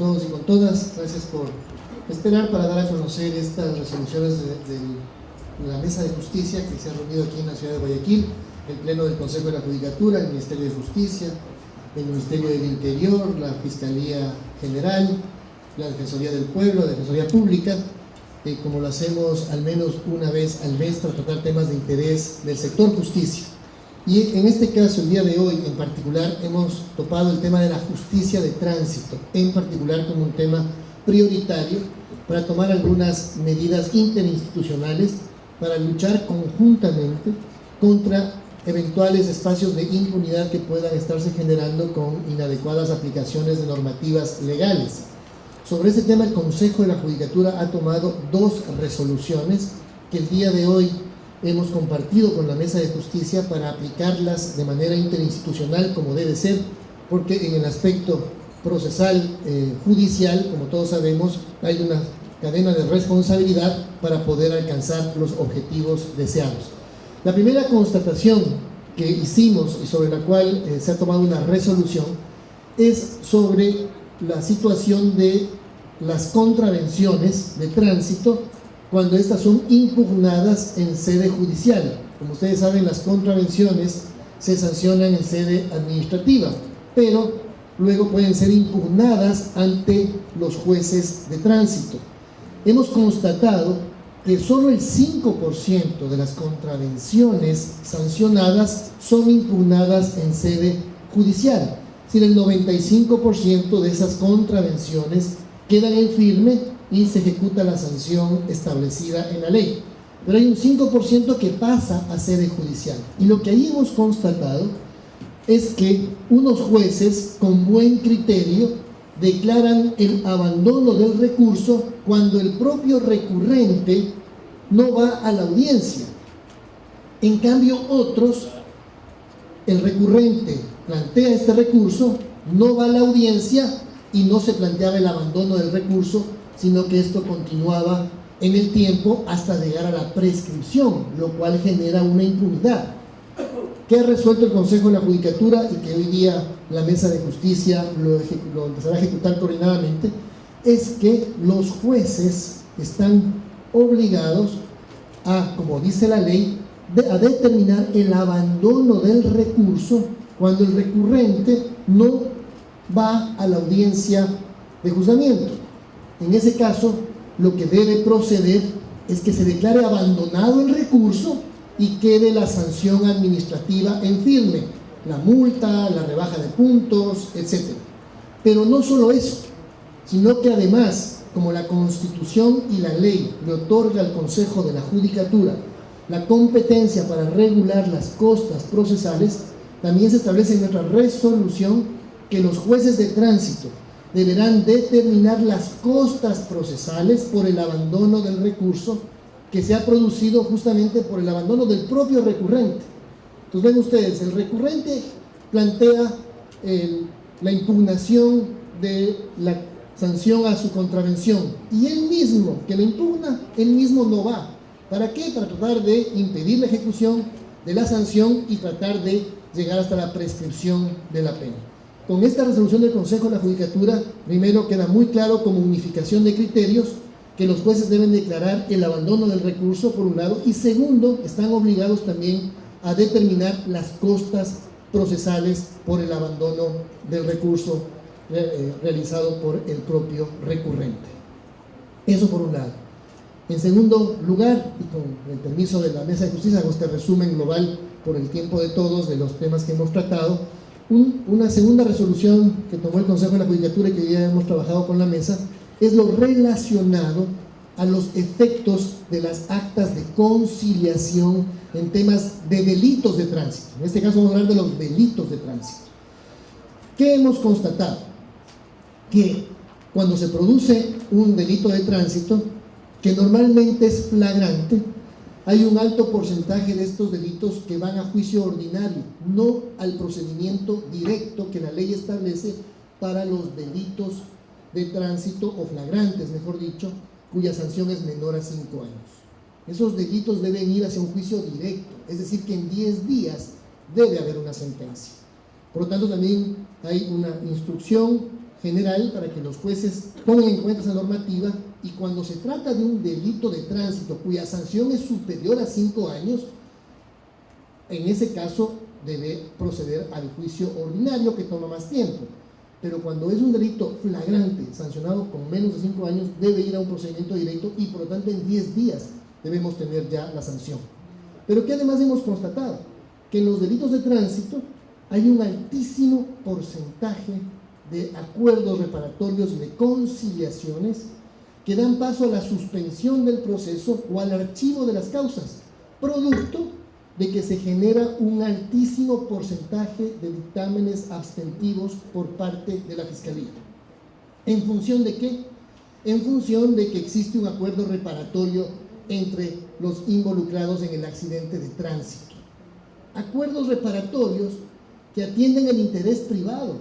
todos y con todas. Gracias por esperar para dar a conocer estas resoluciones de la Mesa de Justicia que se ha reunido aquí en la ciudad de Guayaquil, el Pleno del Consejo de la Judicatura, el Ministerio de Justicia, el Ministerio del Interior, la Fiscalía General, la Defensoría del Pueblo, la Defensoría Pública, como lo hacemos al menos una vez al mes para tratar temas de interés del sector justicia. Y en este caso, el día de hoy en particular, hemos topado el tema de la justicia de tránsito, en particular como un tema prioritario para tomar algunas medidas interinstitucionales para luchar conjuntamente contra eventuales espacios de impunidad que puedan estarse generando con inadecuadas aplicaciones de normativas legales. Sobre este tema, el Consejo de la Judicatura ha tomado dos resoluciones que el día de hoy hemos compartido con la Mesa de Justicia para aplicarlas de manera interinstitucional como debe ser, porque en el aspecto procesal judicial, como todos sabemos, hay una cadena de responsabilidad para poder alcanzar los objetivos deseados. La primera constatación que hicimos y sobre la cual se ha tomado una resolución es sobre la situación de las contravenciones de tránsito cuando estas son impugnadas en sede judicial. Como ustedes saben, las contravenciones se sancionan en sede administrativa, pero luego pueden ser impugnadas ante los jueces de tránsito. Hemos constatado que solo el 5% de las contravenciones sancionadas son impugnadas en sede judicial. Es decir, el 95% de esas contravenciones quedan en firme y se ejecuta la sanción establecida en la ley. Pero hay un 5% que pasa a sede judicial. Y lo que ahí hemos constatado es que unos jueces con buen criterio declaran el abandono del recurso cuando el propio recurrente no va a la audiencia. En cambio, otros, el recurrente plantea este recurso, no va a la audiencia y no se planteaba el abandono del recurso, sino que esto continuaba en el tiempo hasta llegar a la prescripción, lo cual genera una impunidad. ¿Qué ha resuelto el Consejo de la Judicatura y que hoy día la Mesa de Justicia lo empezará a ejecutar coordinadamente? Es que los jueces están obligados a, como dice la ley, a determinar el abandono del recurso cuando el recurrente no va a la audiencia de juzgamiento. En ese caso, lo que debe proceder es que se declare abandonado el recurso y quede la sanción administrativa en firme, la multa, la rebaja de puntos, etc. Pero no solo eso, sino que además, como la Constitución y la ley le otorga al Consejo de la Judicatura la competencia para regular las costas procesales, también se establece en nuestra resolución que los jueces de tránsito deberán determinar las costas procesales por el abandono del recurso que se ha producido justamente por el abandono del propio recurrente. Entonces ven ustedes, el recurrente plantea la impugnación de la sanción a su contravención y él mismo que lo impugna, él mismo no va. ¿Para qué? Para tratar de impedir la ejecución de la sanción y tratar de llegar hasta la prescripción de la pena. Con esta resolución del Consejo de la Judicatura, primero queda muy claro como unificación de criterios que los jueces deben declarar el abandono del recurso por un lado y segundo, están obligados también a determinar las costas procesales por el abandono del recurso realizado por el propio recurrente. Eso por un lado. En segundo lugar, y con el permiso de la Mesa de Justicia, hago este resumen global por el tiempo de todos de los temas que hemos tratado. Una segunda resolución que tomó el Consejo de la Judicatura y que ya hemos trabajado con la Mesa es lo relacionado a los efectos de las actas de conciliación en temas de delitos de tránsito. En este caso vamos a hablar de los delitos de tránsito. ¿Qué hemos constatado? Que cuando se produce un delito de tránsito, que normalmente es flagrante, hay un alto porcentaje de estos delitos que van a juicio ordinario, no al procedimiento directo que la ley establece para los delitos de tránsito o flagrantes, mejor dicho, cuya sanción es menor a 5 años. Esos delitos deben ir hacia un juicio directo, es decir, que en 10 días debe haber una sentencia. Por lo tanto, también hay una instrucción general para que los jueces pongan en cuenta esa normativa, y cuando se trata de un delito de tránsito cuya sanción es superior a 5 años, en ese caso debe proceder al juicio ordinario, que toma más tiempo. Pero cuando es un delito flagrante, sancionado con menos de 5 años, debe ir a un procedimiento directo, y por lo tanto en 10 días debemos tener ya la sanción. Pero que además hemos constatado que en los delitos de tránsito hay un altísimo porcentaje de acuerdos reparatorios y de conciliaciones que dan paso a la suspensión del proceso o al archivo de las causas, producto de que se genera un altísimo porcentaje de dictámenes abstentivos por parte de la Fiscalía. ¿En función de qué? En función de que existe un acuerdo reparatorio entre los involucrados en el accidente de tránsito. Acuerdos reparatorios que atienden el interés privado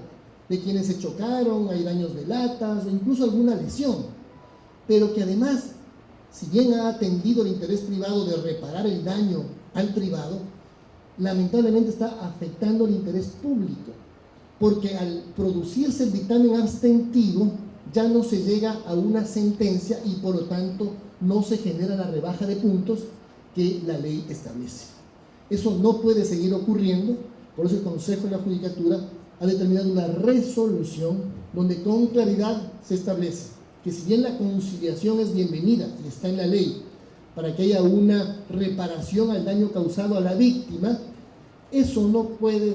de quienes se chocaron, hay daños de latas o incluso alguna lesión, pero que además, si bien ha atendido el interés privado de reparar el daño al privado, lamentablemente está afectando el interés público, porque al producirse el dictamen abstentivo ya no se llega a una sentencia y por lo tanto no se genera la rebaja de puntos que la ley establece. Eso no puede seguir ocurriendo. Por eso el Consejo de la Judicatura ha determinado una resolución donde con claridad se establece que, si bien la conciliación es bienvenida y está en la ley para que haya una reparación al daño causado a la víctima, eso no puede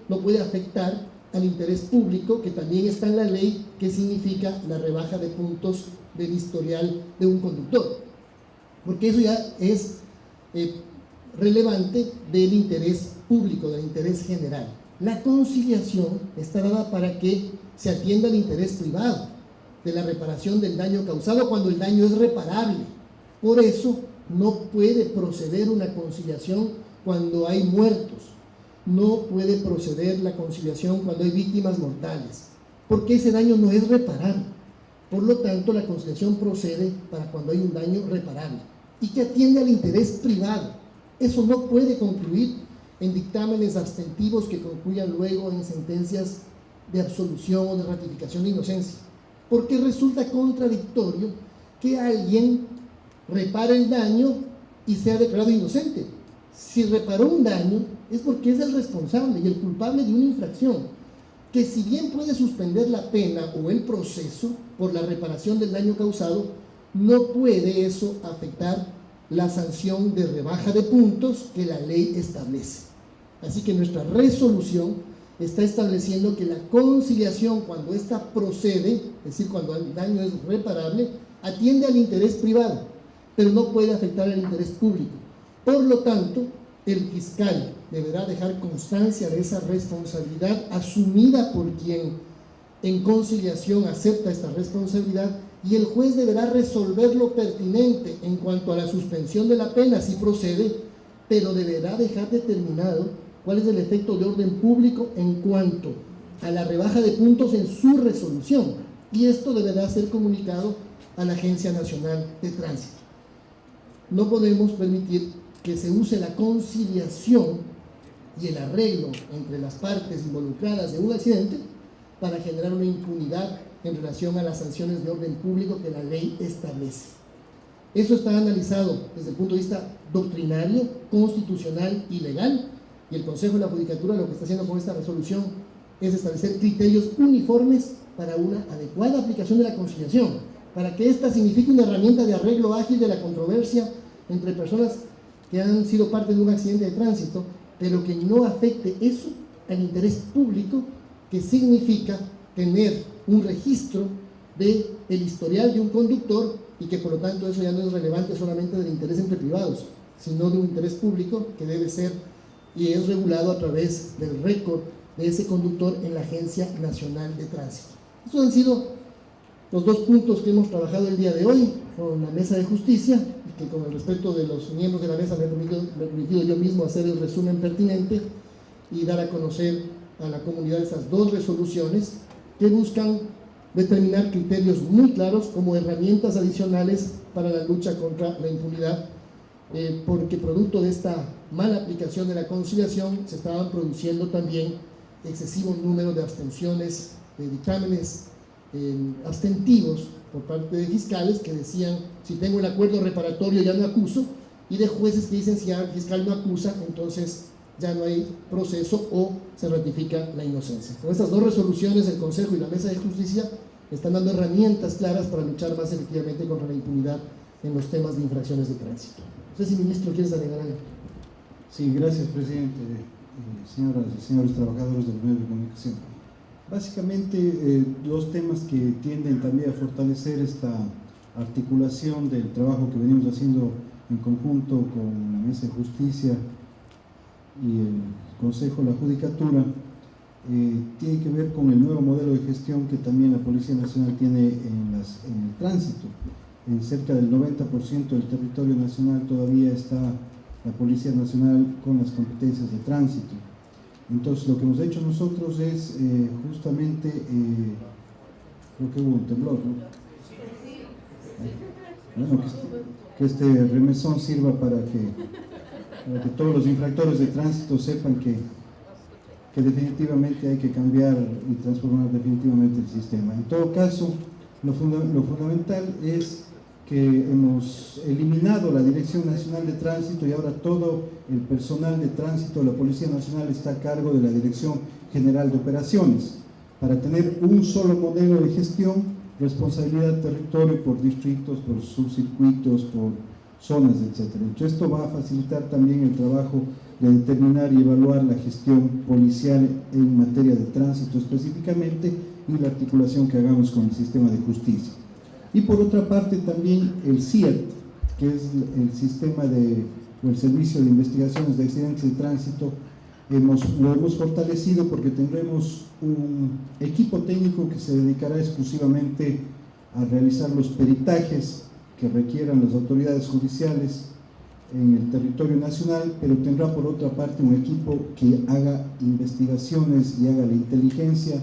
no puede afectar al interés público, que también está en la ley, que significa la rebaja de puntos del historial de un conductor, porque eso ya es relevante del interés público, del interés general. La conciliación está dada para que se atienda el interés privado de la reparación del daño causado cuando el daño es reparable. Por eso no puede proceder una conciliación cuando hay muertos, no puede proceder la conciliación cuando hay víctimas mortales, porque ese daño no es reparable. Por lo tanto, la conciliación procede para cuando hay un daño reparable y que atiende al interés privado. Eso no puede concluir en dictámenes abstentivos que concluyan luego en sentencias de absolución o de ratificación de inocencia, porque resulta contradictorio que alguien repare el daño y sea declarado inocente. Si reparó un daño es porque es el responsable y el culpable de una infracción, que si bien puede suspender la pena o el proceso por la reparación del daño causado, no puede eso afectar la sanción de rebaja de puntos que la ley establece. Así que nuestra resolución está estableciendo que la conciliación, cuando ésta procede, es decir, cuando el daño es reparable, atiende al interés privado, pero no puede afectar al interés público. Por lo tanto, el fiscal deberá dejar constancia de esa responsabilidad asumida por quien en conciliación acepta esta responsabilidad, y el juez deberá resolver lo pertinente en cuanto a la suspensión de la pena si procede, pero deberá dejar determinado cuál es el efecto de orden público en cuanto a la rebaja de puntos en su resolución, y esto deberá ser comunicado a la Agencia Nacional de Tránsito. No podemos permitir que se use la conciliación y el arreglo entre las partes involucradas de un accidente para generar una impunidad en relación a las sanciones de orden público que la ley establece. Eso está analizado desde el punto de vista doctrinario, constitucional y legal, y el Consejo de la Judicatura lo que está haciendo con esta resolución es establecer criterios uniformes para una adecuada aplicación de la conciliación, para que ésta signifique una herramienta de arreglo ágil de la controversia entre personas que han sido parte de un accidente de tránsito, pero que no afecte eso al interés público, que significa tener un registro del historial de un conductor, y que por lo tanto eso ya no es relevante solamente del interés entre privados, sino de un interés público que debe ser y es regulado a través del récord de ese conductor en la Agencia Nacional de Tránsito. Estos han sido los dos puntos que hemos trabajado el día de hoy con la Mesa de Justicia, y que con el respeto de los miembros de la mesa me he permitido yo mismo hacer el resumen pertinente y dar a conocer a la comunidad estas dos resoluciones que buscan determinar criterios muy claros como herramientas adicionales para la lucha contra la impunidad, porque producto de esta mala aplicación de la conciliación se estaban produciendo también excesivo número de abstenciones, de dictámenes abstentivos por parte de fiscales que decían, si tengo el acuerdo reparatorio ya no acuso, y de jueces que dicen, si ya el fiscal no acusa, entonces ya no hay proceso o se ratifica la inocencia. Con estas dos resoluciones, el Consejo y la Mesa de Justicia están dando herramientas claras para luchar más efectivamente contra la impunidad en los temas de infracciones de tránsito. No sé si, ministro, quieres agregar algo. Sí, gracias, presidente. Señoras y señores trabajadores de los medios de comunicación. Básicamente, los temas que tienden también a fortalecer esta articulación del trabajo que venimos haciendo en conjunto con la Mesa de Justicia y el Consejo de la Judicatura, tiene que ver con el nuevo modelo de gestión que también la Policía Nacional tiene en el tránsito. En cerca del 90% del territorio nacional todavía está la Policía Nacional con las competencias de tránsito. Entonces, lo que hemos hecho nosotros es justamente, creo que hubo un temblor, ¿no? Bueno, que este remesón sirva para que todos los infractores de tránsito sepan que definitivamente hay que cambiar y transformar definitivamente el sistema. En todo caso, lo fundamental es que hemos eliminado la Dirección Nacional de Tránsito y ahora todo el personal de tránsito de la Policía Nacional está a cargo de la Dirección General de Operaciones, para tener un solo modelo de gestión, responsabilidad de territorio por distritos, por subcircuitos, por zonas, etc. Entonces, esto va a facilitar también el trabajo de determinar y evaluar la gestión policial en materia de tránsito específicamente y la articulación que hagamos con el sistema de justicia. Y por otra parte también el CIAT, que es el sistema o el Servicio de Investigaciones de Accidentes de Tránsito, lo hemos fortalecido porque tendremos un equipo técnico que se dedicará exclusivamente a realizar los peritajes que requieran las autoridades judiciales en el territorio nacional, pero tendrá por otra parte un equipo que haga investigaciones y haga la inteligencia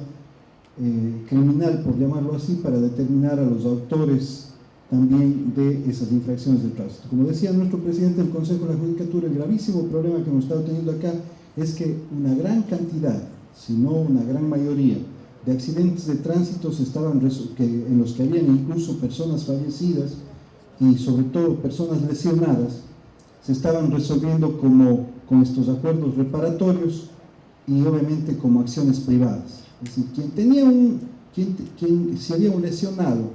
criminal, por llamarlo así, para determinar a los autores también de esas infracciones de tránsito. Como decía nuestro presidente del Consejo de la Judicatura, el gravísimo problema que hemos estado teniendo acá es que una gran cantidad, si no una gran mayoría, de accidentes de tránsito en los que habían incluso personas fallecidas y sobre todo personas lesionadas, se estaban resolviendo con estos acuerdos reparatorios y obviamente como acciones privadas. Es decir, quien se había lesionado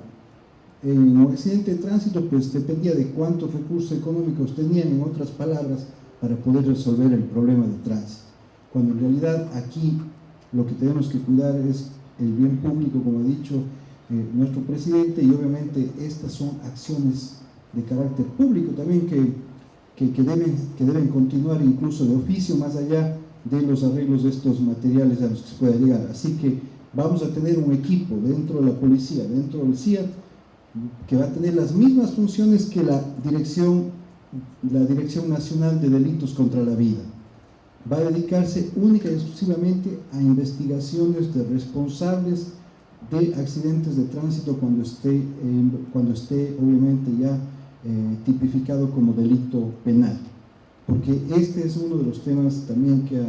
en un accidente de tránsito, pues dependía de cuántos recursos económicos tenían, en otras palabras, para poder resolver el problema de tránsito. Cuando en realidad aquí lo que tenemos que cuidar es el bien público, como ha dicho nuestro presidente, y obviamente estas son acciones de carácter público también que deben continuar incluso de oficio, más allá de los arreglos de estos materiales a los que se pueda llegar. Así que vamos a tener un equipo dentro de la policía, dentro del CIAT, que va a tener las mismas funciones que la Dirección Nacional de Delitos contra la Vida. Va a dedicarse única y exclusivamente a investigaciones de responsables de accidentes de tránsito cuando esté obviamente ya tipificado como delito penal, porque este es uno de los temas también que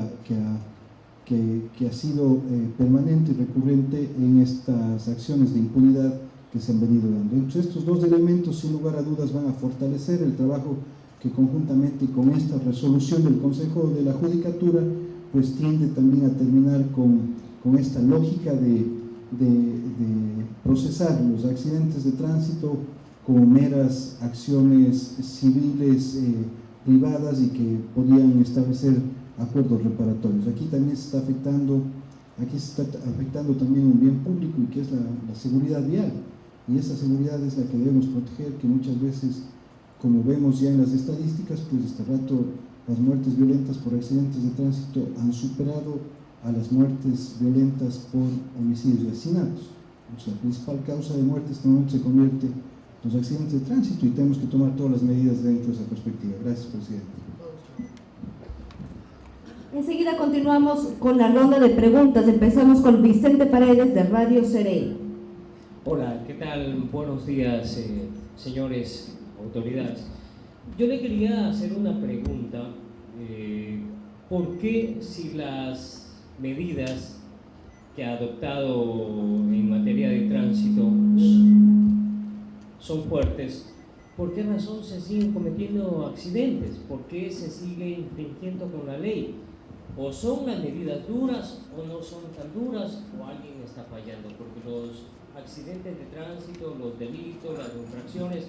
ha sido permanente y recurrente en estas acciones de impunidad que se han venido dando. Entonces, estos dos elementos, sin lugar a dudas, van a fortalecer el trabajo que conjuntamente con esta resolución del Consejo de la Judicatura, pues tiende también a terminar con esta lógica de procesar los accidentes de tránsito como meras acciones civiles privadas y que podían establecer acuerdos reparatorios. Aquí también se está afectando también un bien público, y que es la seguridad vial, y esa seguridad es la que debemos proteger, que muchas veces, como vemos ya en las estadísticas, pues este rato las muertes violentas por accidentes de tránsito han superado a las muertes violentas por homicidios y asesinatos. La principal causa de muerte en este momento se convierte en los accidentes de tránsito, y tenemos que tomar todas las medidas dentro de esa perspectiva. Gracias, presidente. Enseguida continuamos con la ronda de preguntas. Empezamos con Vicente Paredes de Radio Serey. Hola, ¿qué tal? Buenos días, señores autoridades. Yo le quería hacer una pregunta. ¿Por qué, si las medidas que ha adoptado en materia de tránsito son fuertes, ¿por qué razón se siguen cometiendo accidentes? ¿Por qué se sigue infringiendo con la ley? ¿O son las medidas duras o no son tan duras o alguien está fallando? Porque los accidentes de tránsito, los delitos, las infracciones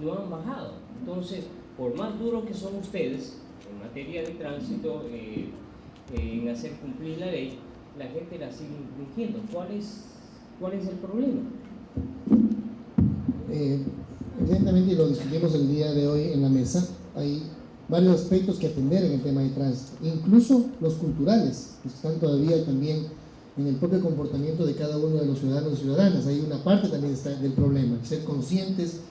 no han bajado. Entonces, por más duro que son ustedes en materia de tránsito, en hacer cumplir la ley, la gente la sigue infringiendo. ¿Cuál es el problema? Evidentemente, y lo discutimos el día de hoy en la mesa, hay varios aspectos que atender en el tema de tránsito, incluso los culturales, que están todavía también en el propio comportamiento de cada uno de los ciudadanos y ciudadanas. Hay una parte también del problema, ser conscientes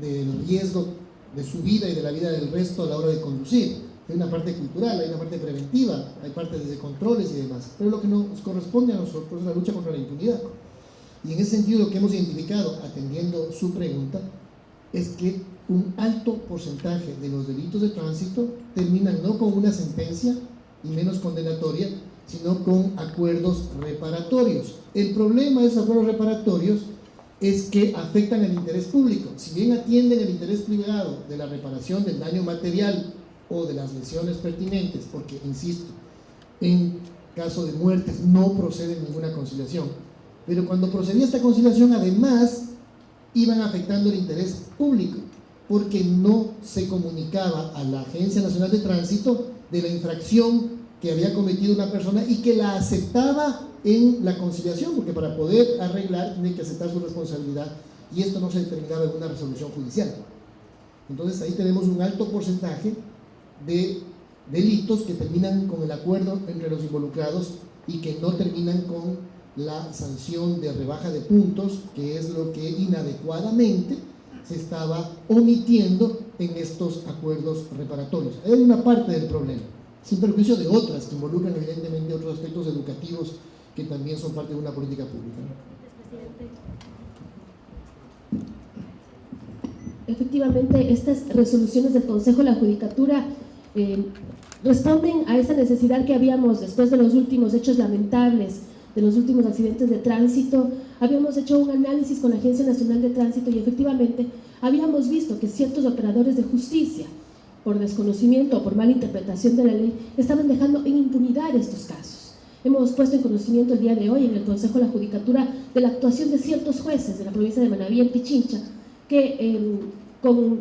del riesgo de su vida y de la vida del resto a la hora de conducir. Hay una parte cultural, hay una parte preventiva, hay partes de controles y demás, pero lo que nos corresponde a nosotros es la lucha contra la impunidad. Y en ese sentido, lo que hemos identificado, atendiendo su pregunta, es que un alto porcentaje de los delitos de tránsito terminan no con una sentencia y menos condenatoria, sino con acuerdos reparatorios. El problema de esos acuerdos reparatorios es que afectan el interés público. Si bien atienden el interés privado de la reparación del daño material o de las lesiones pertinentes, porque, insisto, en caso de muertes no procede ninguna conciliación, pero cuando procedía esta conciliación, además iban afectando el interés público, porque no se comunicaba a la Agencia Nacional de Tránsito de la infracción que había cometido una persona y que la aceptaba en la conciliación, porque para poder arreglar tiene que aceptar su responsabilidad, y esto no se determinaba en una resolución judicial. Entonces ahí tenemos un alto porcentaje de delitos que terminan con el acuerdo entre los involucrados y que no terminan con la sanción de rebaja de puntos, que es lo que inadecuadamente se estaba omitiendo en estos acuerdos reparatorios. Hay una parte del problema, sin perjuicio de otras que involucran evidentemente otros aspectos educativos que también son parte de una política pública, ¿no? Efectivamente, estas resoluciones del Consejo de la Judicatura responden a esa necesidad que habíamos, después de los últimos hechos lamentables, de los últimos accidentes de tránsito. Habíamos hecho un análisis con la Agencia Nacional de Tránsito y efectivamente habíamos visto que ciertos operadores de justicia, por desconocimiento o por mala interpretación de la ley, estaban dejando en impunidad estos casos. Hemos puesto en conocimiento el día de hoy en el Consejo de la Judicatura de la actuación de ciertos jueces de la provincia de Manabí, en Pichincha, que con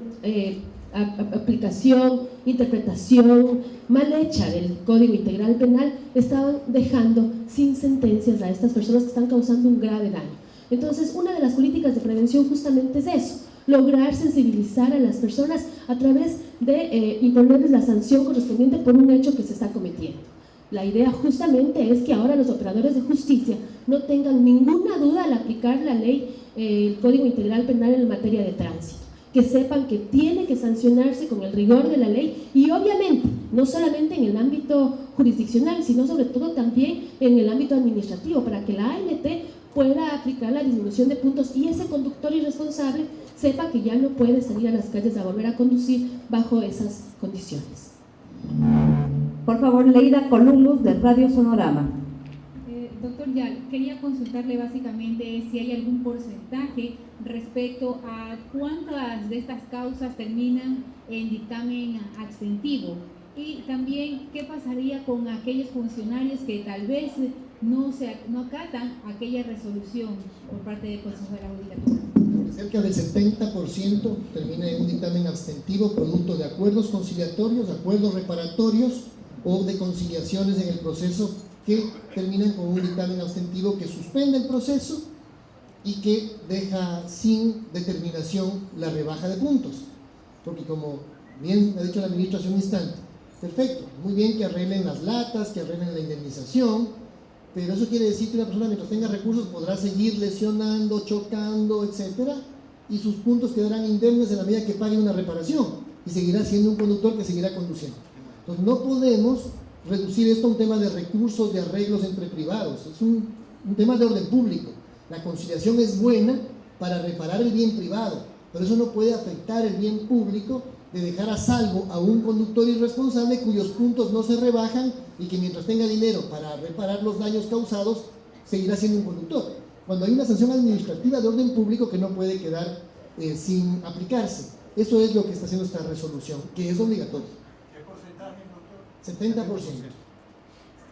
aplicación, interpretación mal hecha del Código Integral Penal, estaban dejando sin sentencias a estas personas que están causando un grave daño. Entonces, una de las políticas de prevención justamente es eso, lograr sensibilizar a las personas a través de imponerles la sanción correspondiente por un hecho que se está cometiendo. La idea justamente es que ahora los operadores de justicia no tengan ninguna duda al aplicar la ley, el Código Integral Penal en materia de tránsito, que sepan que tiene que sancionarse con el rigor de la ley y obviamente no solamente en el ámbito jurisdiccional, sino sobre todo también en el ámbito administrativo, para que la ANT pueda aplicar la disminución de puntos y ese conductor irresponsable sepa que ya no puede salir a las calles a volver a conducir bajo esas condiciones. Por favor, Leida Columbus, de Radio Sonorama. Doctor Yal, quería consultarle básicamente si hay algún porcentaje respecto a cuántas de estas causas terminan en dictamen abstentivo y también qué pasaría con aquellos funcionarios que tal vez no acatan aquella resolución por parte del Consejo de la Judicatura. Cerca del 70% termina en un dictamen abstentivo producto de acuerdos conciliatorios, acuerdos reparatorios o de conciliaciones en el proceso que terminan con un dictamen abstentivo que suspende el proceso y que deja sin determinación la rebaja de puntos. Porque como bien ha dicho la ministra hace un instante, perfecto, muy bien que arreglen las latas, que arreglen la indemnización, pero eso quiere decir que una persona mientras tenga recursos podrá seguir lesionando, chocando, etcétera, y sus puntos quedarán indemnes en la medida que pague una reparación y seguirá siendo un conductor que seguirá conduciendo. Entonces no podemos reducir esto a un tema de recursos, de arreglos entre privados, es un tema de orden público. La conciliación es buena para reparar el bien privado, pero eso no puede afectar el bien público de dejar a salvo a un conductor irresponsable cuyos puntos no se rebajan y que mientras tenga dinero para reparar los daños causados, seguirá siendo un conductor. Cuando hay una sanción administrativa de orden público que no puede quedar sin aplicarse. Eso es lo que está haciendo esta resolución, que es obligatorio. ¿Qué porcentaje, doctor? 70%.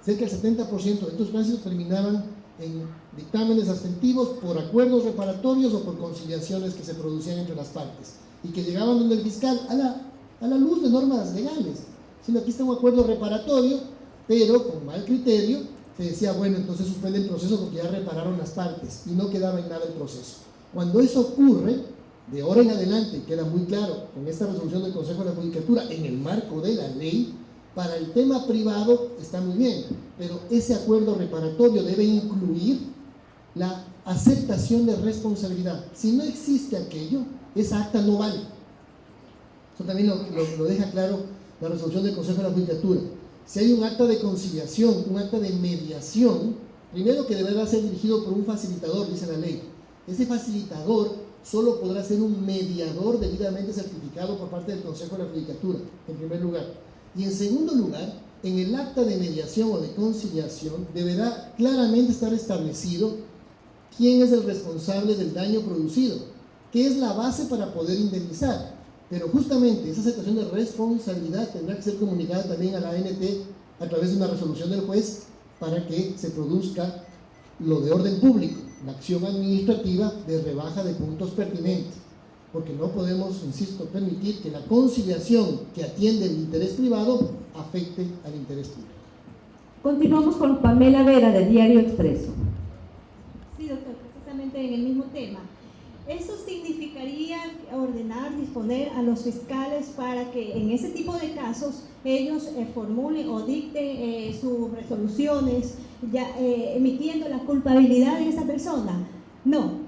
Cerca del 70% de estos tránsitos terminaban en dictámenes abstentivos por acuerdos reparatorios o por conciliaciones que se producían entre las partes y que llegaban donde el fiscal a la luz de normas legales. Sino aquí está un acuerdo reparatorio, pero con mal criterio se decía, bueno, entonces suspende el proceso porque ya repararon las partes y no quedaba en nada el proceso. Cuando eso ocurre, de ahora en adelante, queda muy claro con esta resolución del Consejo de la Judicatura en el marco de la ley, para el tema privado está muy bien, pero ese acuerdo reparatorio debe incluir la aceptación de responsabilidad. Si no existe aquello, esa acta no vale. Eso también lo deja claro la resolución del Consejo de la Judicatura. Si hay un acta de conciliación, un acta de mediación, primero que deberá ser dirigido por un facilitador, dice la ley. Ese facilitador solo podrá ser un mediador debidamente certificado por parte del Consejo de la Judicatura, en primer lugar. Y en segundo lugar, en el acta de mediación o de conciliación deberá claramente estar establecido quién es el responsable del daño producido, que es la base para poder indemnizar. Pero justamente esa aceptación de responsabilidad tendrá que ser comunicada también a la ANT a través de una resolución del juez para que se produzca lo de orden público, la acción administrativa de rebaja de puntos pertinentes. Porque no podemos, insisto, permitir que la conciliación que atiende el interés privado afecte al interés público. Continuamos con Pamela Vera, del Diario Expreso. Sí, doctor, precisamente en el mismo tema. ¿Eso significaría ordenar, disponer a los fiscales para que en ese tipo de casos ellos formulen o dicten sus resoluciones ya, emitiendo la culpabilidad de esa persona? No.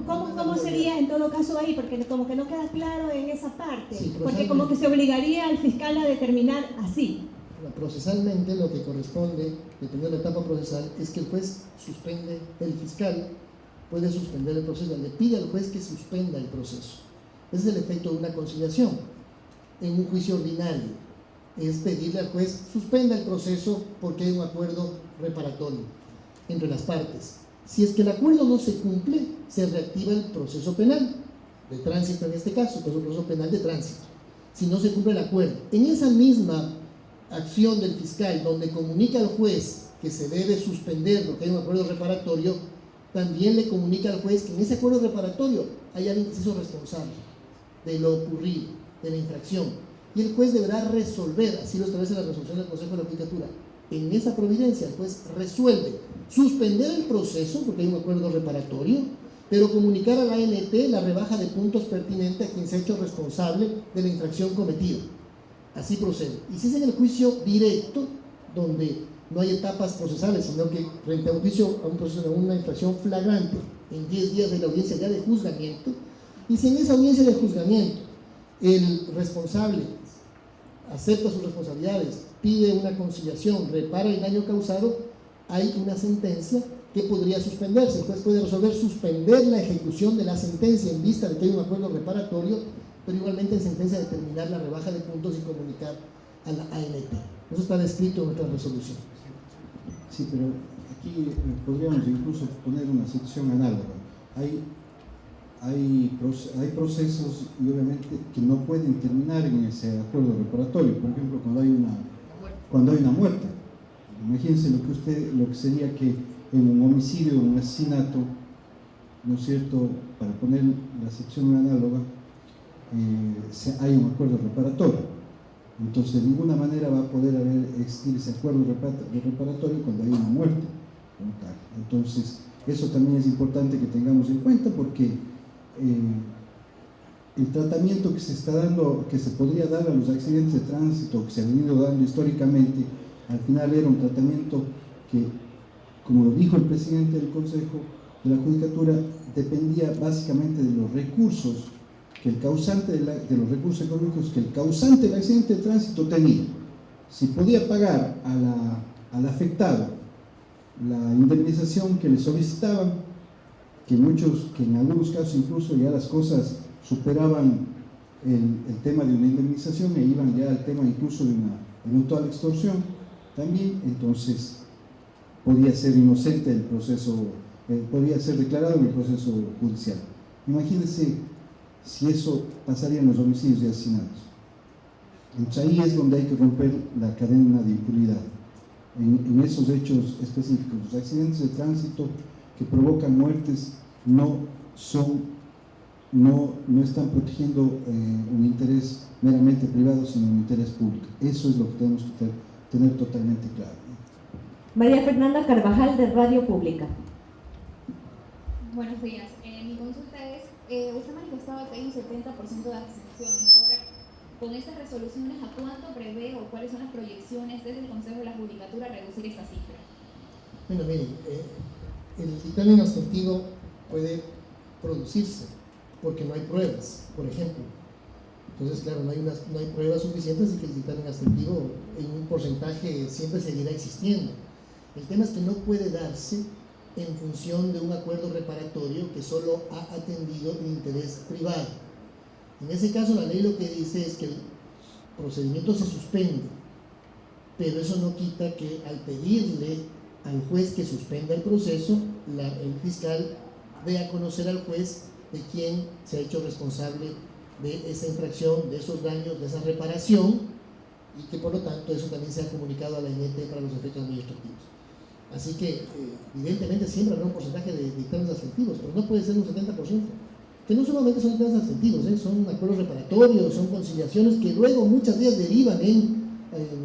¿Cómo sería en todo caso ahí? Porque como que no queda claro en esa parte, sí, porque como que se obligaría al fiscal a determinar así. Procesalmente lo que corresponde, dependiendo de la etapa procesal, es que el juez suspende, el fiscal puede suspender el proceso, le pide al juez que suspenda el proceso. Ese es el efecto de una conciliación. En un juicio ordinario es pedirle al juez suspenda el proceso porque hay un acuerdo reparatorio entre las partes. Si es que el acuerdo no se cumple, se reactiva el proceso penal, de tránsito en este caso, el proceso penal de tránsito. Si no se cumple el acuerdo, en esa misma acción del fiscal, donde comunica al juez que se debe suspender porque hay un acuerdo reparatorio, también le comunica al juez que en ese acuerdo reparatorio hay alguien que se hizo responsable de lo ocurrido, de la infracción. Y el juez deberá resolver, así lo establece la resolución del Consejo de la Judicatura. En esa providencia el juez resuelve suspender el proceso porque hay un acuerdo reparatorio, pero comunicar a la ANT la rebaja de puntos pertinente a quien se ha hecho responsable de la infracción cometida. Así procede. Y si es en el juicio directo, donde no hay etapas procesales, sino que frente a un juicio, a un proceso de una infracción flagrante, en 10 días de la audiencia ya de juzgamiento, y si en esa audiencia de juzgamiento el responsable acepta sus responsabilidades, pide una conciliación, repara el daño causado, hay una sentencia que podría suspenderse. El juez puede resolver suspender la ejecución de la sentencia en vista de que hay un acuerdo reparatorio, pero igualmente en sentencia determinar la rebaja de puntos y comunicar a la ANT. Eso está descrito en nuestra resolución. Sí, pero aquí podríamos incluso poner una sección análoga. Hay procesos y obviamente que no pueden terminar en ese acuerdo reparatorio. Por ejemplo, cuando hay una muerte. Imagínense lo que sería que en un homicidio o un asesinato, ¿no es cierto?, para poner la sección análoga, hay un acuerdo reparatorio. Entonces, de ninguna manera va a poder existir ese acuerdo reparatorio cuando hay una muerte como tal. Entonces, eso también es importante que tengamos en cuenta porque el tratamiento que se está dando, que se podría dar a los accidentes de tránsito, que se ha venido dando históricamente, al final era un tratamiento que, como lo dijo el presidente del Consejo de la Judicatura, dependía básicamente de los recursos que el causante de los recursos económicos que el causante del accidente de tránsito tenía. Si podía pagar al afectado la indemnización que le solicitaban, que en algunos casos incluso ya las cosas superaban el tema de una indemnización e iban ya al tema incluso de una eventual extorsión, también entonces podía ser inocente el proceso, podía ser declarado en el proceso judicial. Imagínense si eso pasaría en los homicidios y asesinatos. Entonces ahí es donde hay que romper la cadena de impunidad. En esos hechos específicos, los accidentes de tránsito que provocan muertes no están protegiendo un interés meramente privado, sino un interés público. Eso es lo que tenemos que tener totalmente claro. María Fernanda Carvajal, de Radio Pública. Buenos días. Mi consulta es, usted manifestaba que hay un 70% de abstenciones. Ahora, con estas resoluciones, ¿a cuánto prevé o cuáles son las proyecciones desde el Consejo de la Judicatura a reducir esta cifra? Bueno, miren, el dictamen abstentivo puede producirse porque no hay pruebas, por ejemplo. Entonces, claro, no hay pruebas suficientes y que el dictamen abstentivo en un porcentaje siempre seguirá existiendo. El tema es que no puede darse en función de un acuerdo reparatorio que solo ha atendido el interés privado. En ese caso, la ley lo que dice es que el procedimiento se suspende, pero eso no quita que al pedirle al juez que suspenda el proceso, el fiscal dé a conocer al juez de quién se ha hecho responsable de esa infracción, de esos daños, de esa reparación, y que por lo tanto eso también se ha comunicado a la INET para los efectos administrativos. Así que evidentemente siempre habrá un porcentaje de dictámenes abstentivos, pero no puede ser un 70%, que no solamente son dictámenes abstentivos, son acuerdos reparatorios, son conciliaciones que luego muchas veces derivan en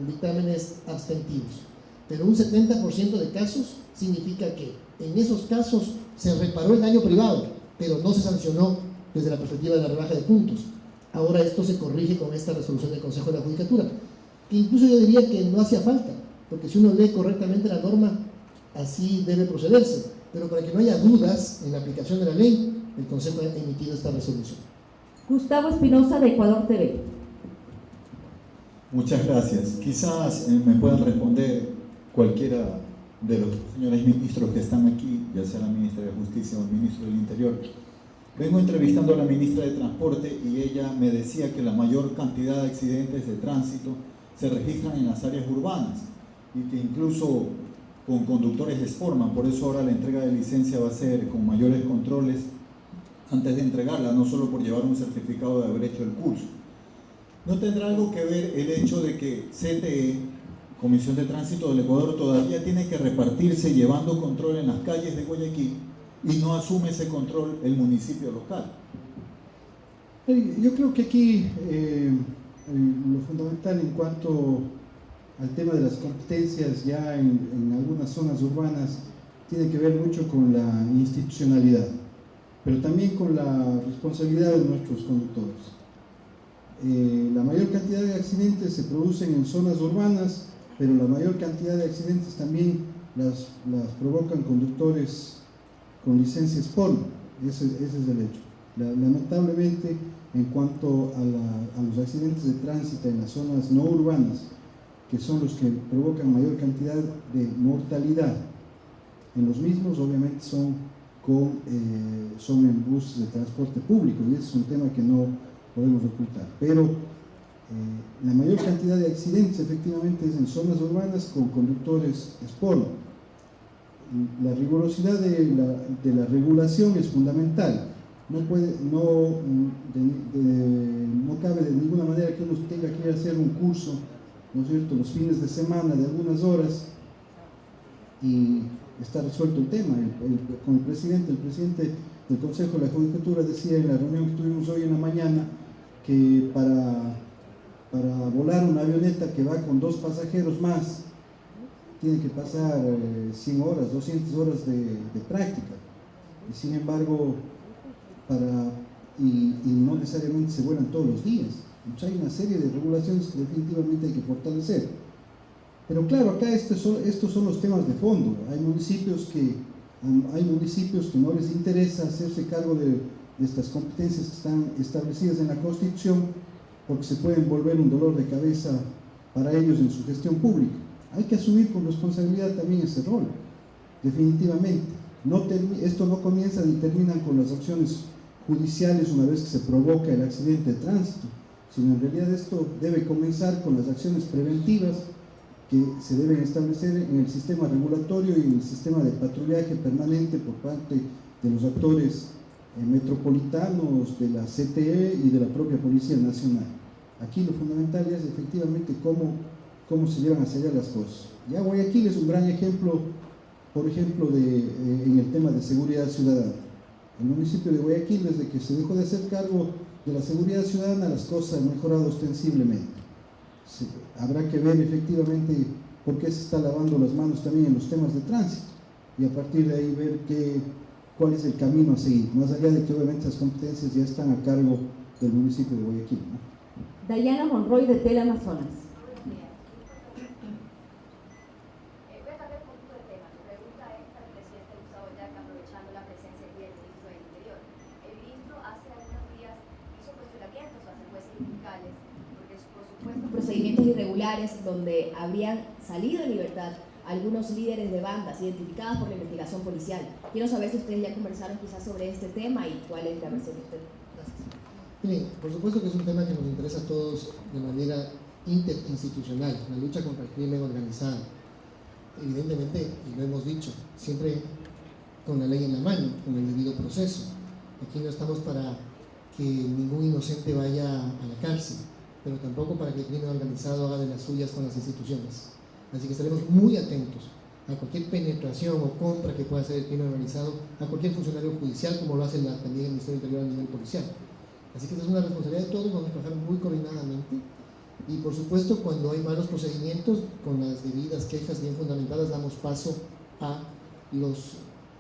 dictámenes abstentivos. Pero un 70% de casos significa que en esos casos se reparó el daño privado, pero no se sancionó desde la perspectiva de la rebaja de puntos. Ahora esto se corrige con esta resolución del Consejo de la Judicatura, que incluso yo diría que no hacía falta, porque si uno lee correctamente la norma, así debe procederse. Pero para que no haya dudas en la aplicación de la ley, el Consejo ha emitido esta resolución. Gustavo Espinosa, de Ecuador TV. Muchas gracias. Quizás me puedan responder cualquiera de los señores ministros que están aquí, ya sea la ministra de Justicia o el ministro del Interior. Vengo entrevistando a la ministra de Transporte y ella me decía que la mayor cantidad de accidentes de tránsito se registran en las áreas urbanas y que incluso con conductores les forman, por eso ahora la entrega de licencia va a ser con mayores controles antes de entregarla, no solo por llevar un certificado de haber hecho el curso. ¿No tendrá algo que ver el hecho de que CTE, Comisión de Tránsito del Ecuador, todavía tiene que repartirse llevando control en las calles de Guayaquil y no asume ese control el municipio local? Yo creo que aquí lo fundamental en cuanto al tema de las competencias ya en algunas zonas urbanas tiene que ver mucho con la institucionalidad, pero también con la responsabilidad de nuestros conductores. La mayor cantidad de accidentes se producen en zonas urbanas, pero la mayor cantidad de accidentes también las provocan conductores con licencias porno. Ese es el hecho. Lamentablemente, en cuanto a los accidentes de tránsito en las zonas no urbanas, que son los que provocan mayor cantidad de mortalidad, en los mismos obviamente son en buses de transporte público, y ese es un tema que no podemos ocultar. Pero la mayor cantidad de accidentes efectivamente es en zonas urbanas con conductores porno. La rigurosidad de la regulación es fundamental. No cabe de ninguna manera que uno tenga que ir a hacer un curso, ¿no es cierto?, los fines de semana de algunas horas y está resuelto el tema. Con el presidente del Consejo de la Judicatura decía en la reunión que tuvimos hoy en la mañana que para volar una avioneta que va con 2 pasajeros más tiene que pasar 100 horas, 200 horas de práctica, y sin embargo y no necesariamente se vuelan todos los días. Entonces hay una serie de regulaciones que definitivamente hay que fortalecer. Pero claro, acá estos son los temas de fondo. Hay municipios que no les interesa hacerse cargo de estas competencias que están establecidas en la Constitución porque se pueden volver un dolor de cabeza para ellos en su gestión pública. Hay que asumir con responsabilidad también ese rol, definitivamente. Esto no comienza ni termina con las acciones judiciales una vez que se provoca el accidente de tránsito, sino en realidad esto debe comenzar con las acciones preventivas que se deben establecer en el sistema regulatorio y en el sistema de patrullaje permanente por parte de los actores metropolitanos, de la CTE y de la propia Policía Nacional. Aquí lo fundamental es efectivamente cómo se llevan hacia allá las cosas. Ya Guayaquil es un gran ejemplo, por ejemplo, en el tema de seguridad ciudadana. El municipio de Guayaquil, desde que se dejó de hacer cargo de la seguridad ciudadana, las cosas han mejorado ostensiblemente. Habrá que ver efectivamente por qué se está lavando las manos también en los temas de tránsito y a partir de ahí ver cuál es el camino a seguir, más allá de que obviamente las competencias ya están a cargo del municipio de Guayaquil, ¿no? Dayana Monroy, de Tele Amazonas. Procedimientos irregulares donde habrían salido en libertad algunos líderes de bandas identificadas por la investigación policial. Quiero saber si ustedes ya conversaron quizás sobre este tema y cuál es la versión de usted. Miren, por supuesto que es un tema que nos interesa a todos de manera interinstitucional, la lucha contra el crimen organizado. Evidentemente, y lo hemos dicho, siempre con la ley en la mano, con el debido proceso. Aquí no estamos para que ningún inocente vaya a la cárcel, pero tampoco para que el crimen organizado haga de las suyas con las instituciones. Así que estaremos muy atentos a cualquier penetración o compra que pueda hacer el crimen organizado a cualquier funcionario judicial, como lo hace también el Ministerio Interior a nivel policial. Así que esta es una responsabilidad de todos, vamos a trabajar muy coordinadamente y por supuesto cuando hay malos procedimientos, con las debidas quejas bien fundamentadas, damos paso a los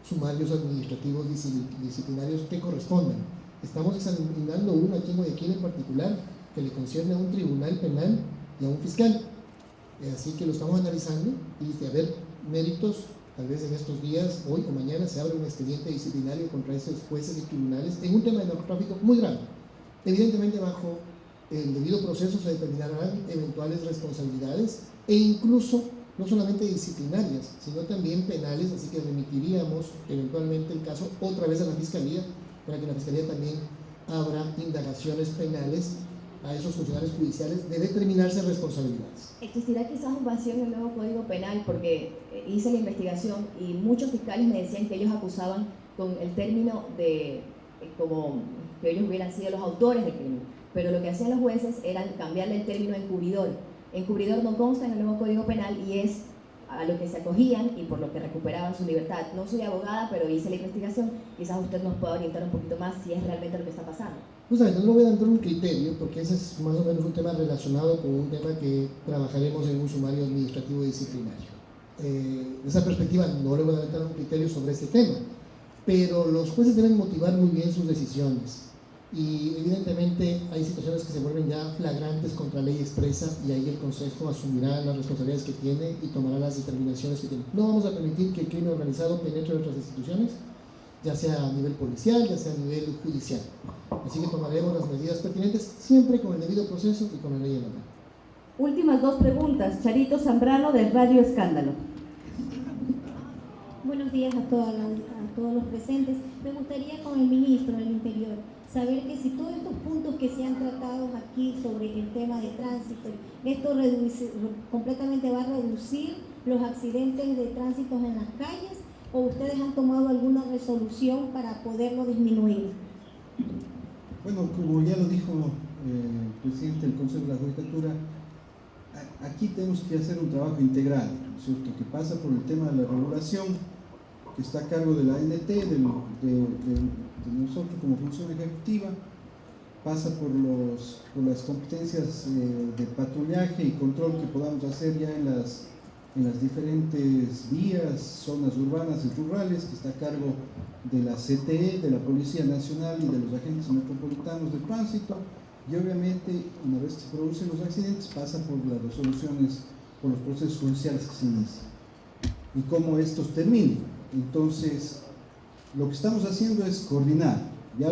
sumarios administrativos disciplinarios que correspondan. Estamos examinando uno aquí en Guayaquil en particular que le concierne a un tribunal penal y a un fiscal. Así que lo estamos analizando y de haber méritos, tal vez en estos días, hoy o mañana, se abre un expediente disciplinario contra esos jueces y tribunales en un tema de narcotráfico muy grave. Evidentemente, bajo el debido proceso se determinarán eventuales responsabilidades e incluso no solamente disciplinarias, sino también penales, así que remitiríamos eventualmente el caso otra vez a la Fiscalía para que la Fiscalía también abra indagaciones penales a esos funcionarios judiciales de determinarse responsabilidades. ¿Existirá quizás un vacío en el nuevo Código Penal? Porque hice la investigación y muchos fiscales me decían que ellos acusaban con el término de como que ellos hubieran sido los autores del crimen, pero lo que hacían los jueces era cambiarle el término encubridor. Encubridor no consta en el nuevo Código Penal y es a lo que se acogían y por lo que recuperaban su libertad. No soy abogada, pero hice la investigación, quizás usted nos pueda orientar un poquito más si es realmente lo que está pasando. Justamente, no voy a dar un criterio porque ese es más o menos un tema relacionado con un tema que trabajaremos en un sumario administrativo disciplinario. De esa perspectiva no le voy a dar un criterio sobre este tema, pero los jueces deben motivar muy bien sus decisiones y evidentemente hay situaciones que se vuelven ya flagrantes contra ley expresa y ahí el Consejo asumirá las responsabilidades que tiene y tomará las determinaciones que tiene. No vamos a permitir que el crimen organizado penetre en otras instituciones, ya sea a nivel policial, ya sea a nivel judicial. Así que tomaremos las medidas pertinentes siempre con el debido proceso y con la ley en la mano. Últimas dos preguntas. Charito Zambrano, de Radio Escándalo. Buenos días a todos los presentes. Me gustaría con el ministro del Interior saber que si todos estos puntos que se han tratado aquí sobre el tema de tránsito, esto completamente va a reducir los accidentes de tránsito en las calles, o ustedes han tomado alguna resolución para poderlo disminuir. Bueno, como ya lo dijo el presidente del Consejo de la Judicatura, aquí tenemos que hacer un trabajo integral, ¿no es cierto?, que pasa por el tema de la regulación, que está a cargo de la ANT, de nosotros como función ejecutiva, pasa por las competencias de patrullaje y control que podamos hacer ya en las diferentes vías, zonas urbanas y rurales, que está a cargo de la CTE, de la Policía Nacional y de los agentes metropolitanos de tránsito, y obviamente una vez que se producen los accidentes pasa por las resoluciones, por los procesos judiciales que se inician y cómo estos terminan. Entonces lo que estamos haciendo es coordinar. Ya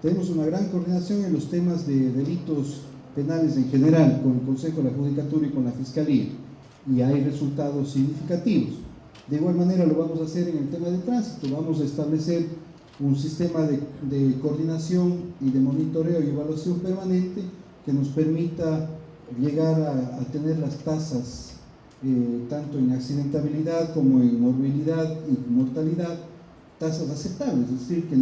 tenemos una gran coordinación en los temas de delitos penales en general con el Consejo de la Judicatura y con la Fiscalía, y hay resultados significativos. De igual manera lo vamos a hacer en el tema de tránsito. Vamos a establecer un sistema de coordinación y de monitoreo y evaluación permanente que nos permita llegar a tener las tasas tanto en accidentabilidad como en morbilidad y mortalidad, tasas aceptables, es decir, que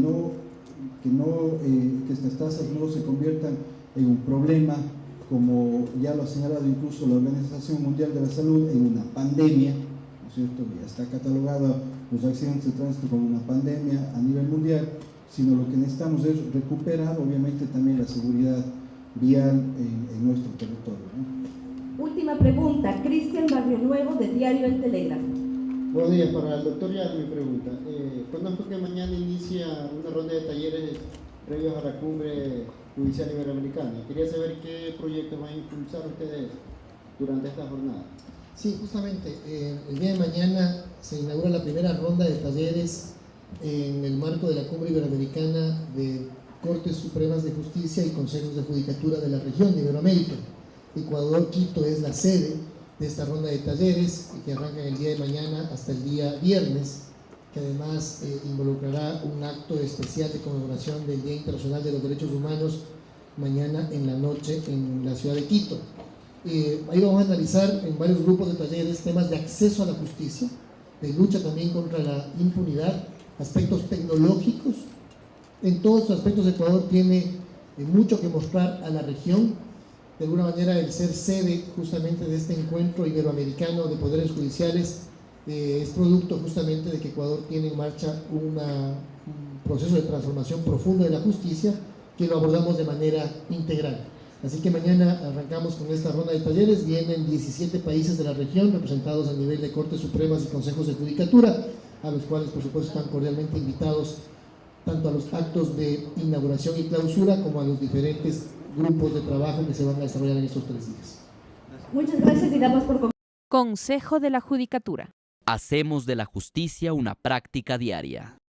estas tasas no se conviertan en un problema, como ya lo ha señalado incluso la Organización Mundial de la Salud, en una pandemia, ¿no es cierto? Ya está catalogado los accidentes de tránsito como una pandemia a nivel mundial, sino lo que necesitamos es recuperar obviamente también la seguridad vial en nuestro territorio, ¿no? Última pregunta, Cristian Barrio Nuevo, de Diario El Telégrafo. Buenos días, para el doctor Yal, mi pregunta. Conozco que mañana inicia una ronda de talleres previos a la cumbre judicial iberoamericana. Quería saber qué proyectos van a impulsar ustedes durante esta jornada. Sí, justamente, el día de mañana se inaugura la primera ronda de talleres en el marco de la cumbre iberoamericana de Cortes Supremas de Justicia y Consejos de Judicatura de la región de Iberoamérica. Ecuador, Quito es la sede de esta ronda de talleres que arrancan el día de mañana hasta el día viernes, que además involucrará un acto especial de conmemoración del Día Internacional de los Derechos Humanos mañana en la noche en la ciudad de Quito. Ahí vamos a analizar en varios grupos de talleres temas de acceso a la justicia, de lucha también contra la impunidad, aspectos tecnológicos. En todos estos aspectos Ecuador tiene mucho que mostrar a la región. De alguna manera el ser sede justamente de este encuentro iberoamericano de poderes judiciales es producto justamente de que Ecuador tiene en marcha un proceso de transformación profundo de la justicia que lo abordamos de manera integral. Así que mañana arrancamos con esta ronda de talleres, vienen 17 países de la región representados a nivel de Cortes Supremas y Consejos de Judicatura, a los cuales por supuesto están cordialmente invitados tanto a los actos de inauguración y clausura como a los diferentes grupos de trabajo que se van a desarrollar en estos 3 días. Muchas gracias y damos por Consejo de la Judicatura. Hacemos de la justicia una práctica diaria.